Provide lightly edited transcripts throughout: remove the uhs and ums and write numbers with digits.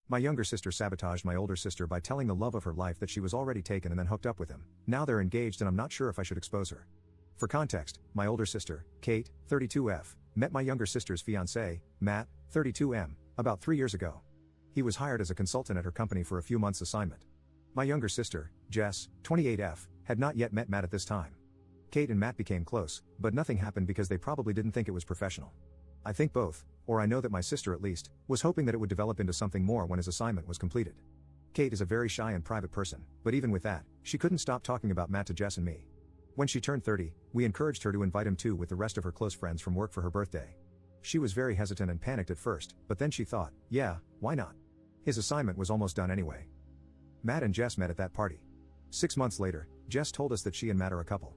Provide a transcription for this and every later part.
My younger sister sabotaged my older sister by telling the love of her life that she was already taken and then hooked up with him. Now they're engaged and I'm not sure if I should expose her. For context, my older sister, Kate, 32F, met my younger sister's fiancé, Matt, 32M, about 3 years ago. He was hired as a consultant at her company for a few months' assignment. My younger sister, Jess, 28F, had not yet met Matt at this time. Kate and Matt became close, but nothing happened because they probably didn't think it was professional. I think both, or I know that my sister at least, was hoping that it would develop into something more when his assignment was completed. Kate is a very shy and private person, but even with that, she couldn't stop talking about Matt to Jess and me. When she turned 30, we encouraged her to invite him too with the rest of her close friends from work for her birthday. She was very hesitant and panicked at first, but then she thought, yeah, why not? His assignment was almost done anyway. Matt and Jess met at that party. 6 months later, Jess told us that she and Matt are a couple.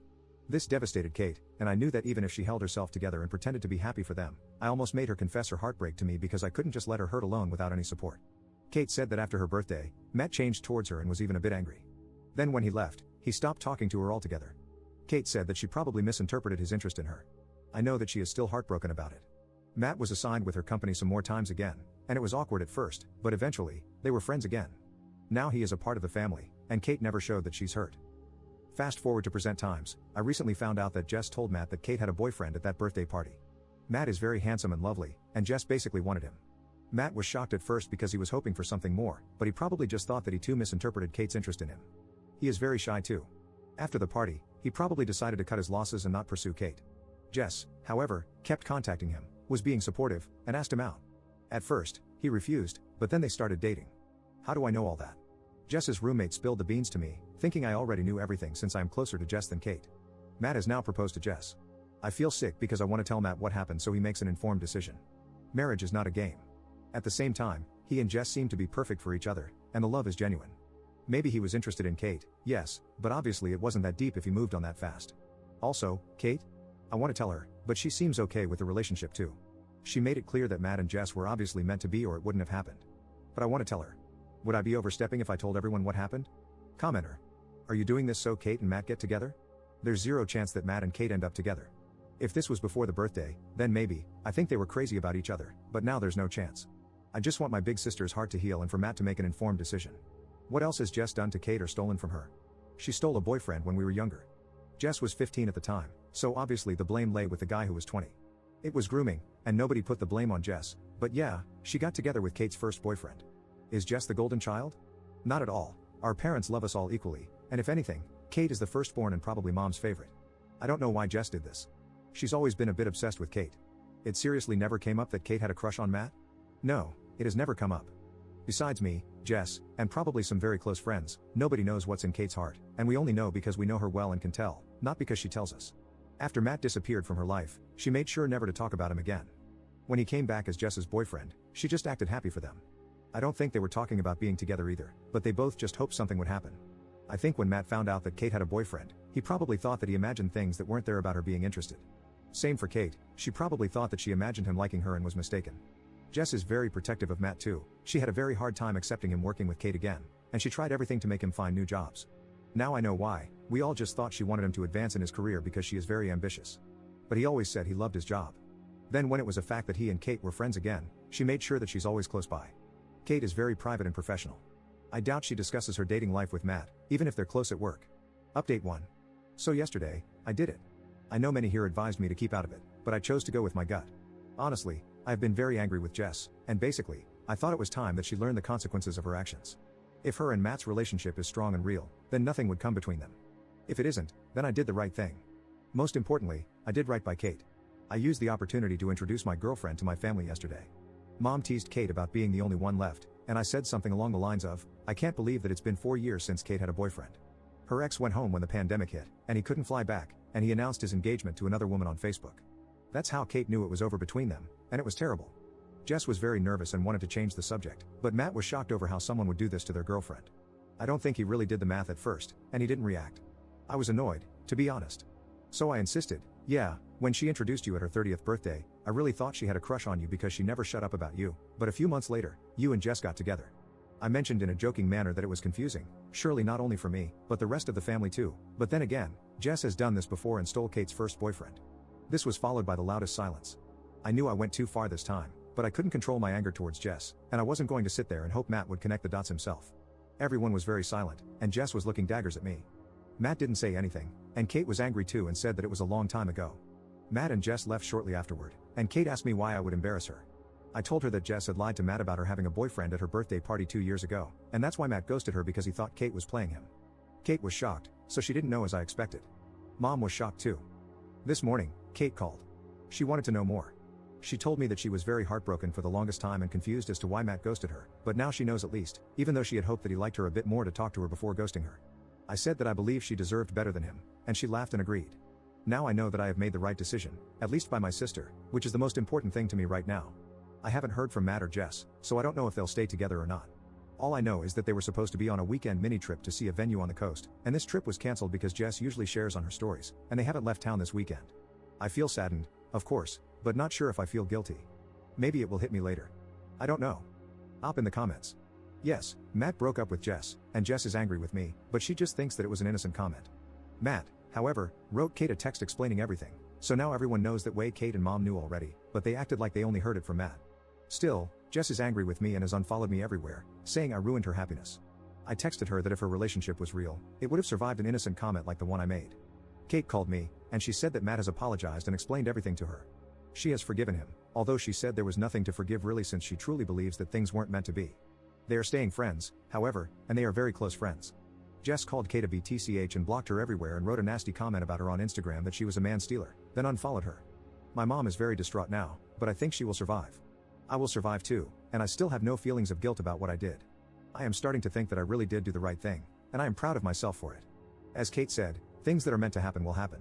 This devastated Kate, and I knew that even if she held herself together and pretended to be happy for them, I almost made her confess her heartbreak to me because I couldn't just let her hurt alone without any support. Kate said that after her birthday, Matt changed towards her and was even a bit angry. Then when he left, he stopped talking to her altogether. Kate said that she probably misinterpreted his interest in her. I know that she is still heartbroken about it. Matt was assigned with her company some more times again, and it was awkward at first, but eventually, they were friends again. Now he is a part of the family, and Kate never showed that she's hurt. Fast forward to present times, I recently found out that Jess told Matt that Kate had a boyfriend at that birthday party. Matt is very handsome and lovely, and Jess basically wanted him. Matt was shocked at first because he was hoping for something more, but he probably just thought that he too misinterpreted Kate's interest in him. He is very shy too. After the party, he probably decided to cut his losses and not pursue Kate. Jess, however, kept contacting him, was being supportive, and asked him out. At first, he refused, but then they started dating. How do I know all that? Jess's roommate spilled the beans to me, thinking I already knew everything since I am closer to Jess than Kate. Matt has now proposed to Jess. I feel sick because I want to tell Matt what happened so he makes an informed decision. Marriage is not a game. At the same time, he and Jess seem to be perfect for each other, and the love is genuine. Maybe he was interested in Kate, yes, but obviously it wasn't that deep if he moved on that fast. Also, Kate? I want to tell her, but she seems okay with the relationship too. She made it clear that Matt and Jess were obviously meant to be or it wouldn't have happened. But I want to tell her. Would I be overstepping if I told everyone what happened? Commenter. Are you doing this so Kate and Matt get together? There's zero chance that Matt and Kate end up together. If this was before the birthday, then maybe, I think they were crazy about each other, but now there's no chance. I just want my big sister's heart to heal and for Matt to make an informed decision. What else has Jess done to Kate or stolen from her? She stole a boyfriend when we were younger. Jess was 15 at the time, so obviously the blame lay with the guy who was 20. It was grooming, and nobody put the blame on Jess, but yeah, she got together with Kate's first boyfriend. Is Jess the golden child? Not at all. Our parents love us all equally, and if anything, Kate is the firstborn and probably mom's favorite. I don't know why Jess did this. She's always been a bit obsessed with Kate. It seriously never came up that Kate had a crush on Matt? No, it has never come up. Besides me, Jess, and probably some very close friends, nobody knows what's in Kate's heart, and we only know because we know her well and can tell, not because she tells us. After Matt disappeared from her life, she made sure never to talk about him again. When he came back as Jess's boyfriend, she just acted happy for them. I don't think they were talking about being together either, but they both just hoped something would happen. I think when Matt found out that Kate had a boyfriend, he probably thought that he imagined things that weren't there about her being interested. Same for Kate, she probably thought that she imagined him liking her and was mistaken. Jess is very protective of Matt too. She had a very hard time accepting him working with Kate again, and she tried everything to make him find new jobs. Now I know why. We all just thought she wanted him to advance in his career because she is very ambitious. But he always said he loved his job. Then when it was a fact that he and Kate were friends again, she made sure that she's always close by. Kate is very private and professional. I doubt she discusses her dating life with Matt, even if they're close at work. Update 1. So yesterday, I did it. I know many here advised me to keep out of it, but I chose to go with my gut. Honestly, I have been very angry with Jess, and basically, I thought it was time that she learned the consequences of her actions. If her and Matt's relationship is strong and real, then nothing would come between them. If it isn't, then I did the right thing. Most importantly, I did right by Kate. I used the opportunity to introduce my girlfriend to my family yesterday. Mom teased Kate about being the only one left, and I said something along the lines of, I can't believe that it's been 4 years since Kate had a boyfriend. Her ex went home when the pandemic hit, and he couldn't fly back, and he announced his engagement to another woman on Facebook. That's how Kate knew it was over between them, and it was terrible. Jess was very nervous and wanted to change the subject, but Matt was shocked over how someone would do this to their girlfriend. I don't think he really did the math at first, and he didn't react. I was annoyed, to be honest. So I insisted, yeah, when she introduced you at her 30th birthday, I really thought she had a crush on you because she never shut up about you, but a few months later, you and Jess got together. I mentioned in a joking manner that it was confusing, surely not only for me, but the rest of the family too, but then again, Jess has done this before and stole Kate's first boyfriend. This was followed by the loudest silence. I knew I went too far this time, But I couldn't control my anger towards Jess, and I wasn't going to sit there and hope Matt would connect the dots himself. Everyone was very silent, and Jess was looking daggers at me. Matt didn't say anything, and Kate was angry too and said that it was a long time ago. Matt and Jess left shortly afterward, and Kate asked me why I would embarrass her. I told her that Jess had lied to Matt about her having a boyfriend at her birthday party 2 years ago, and that's why Matt ghosted her because he thought Kate was playing him. Kate was shocked, so she didn't know as I expected. Mom was shocked too. This morning, Kate called. She wanted to know more. She told me that she was very heartbroken for the longest time and confused as to why Matt ghosted her, but now she knows at least, even though she had hoped that he liked her a bit more to talk to her before ghosting her. I said that I believe she deserved better than him, and she laughed and agreed. Now I know that I have made the right decision, at least by my sister, which is the most important thing to me right now. I haven't heard from Matt or Jess, so I don't know if they'll stay together or not. All I know is that they were supposed to be on a weekend mini trip to see a venue on the coast, and this trip was cancelled because Jess usually shares on her stories, and they haven't left town this weekend. I feel saddened, of course, but not sure if I feel guilty. Maybe it will hit me later. I don't know. Up in the comments. Yes, Matt broke up with Jess, and Jess is angry with me, but she just thinks that it was an innocent comment. Matt, however, wrote Kate a text explaining everything, so now everyone knows that way Kate and Mom knew already, but they acted like they only heard it from Matt. Still, Jess is angry with me and has unfollowed me everywhere, saying I ruined her happiness. I texted her that if her relationship was real, it would have survived an innocent comment like the one I made. Kate called me, and she said that Matt has apologized and explained everything to her. She has forgiven him, although she said there was nothing to forgive really since she truly believes that things weren't meant to be. They are staying friends, however, and they are very close friends. Jess called Kate a BTCH and blocked her everywhere and wrote a nasty comment about her on Instagram that she was a man stealer, then unfollowed her. My mom is very distraught now, but I think she will survive. I will survive too, and I still have no feelings of guilt about what I did. I am starting to think that I really did do the right thing, and I am proud of myself for it. As Kate said, things that are meant to happen will happen.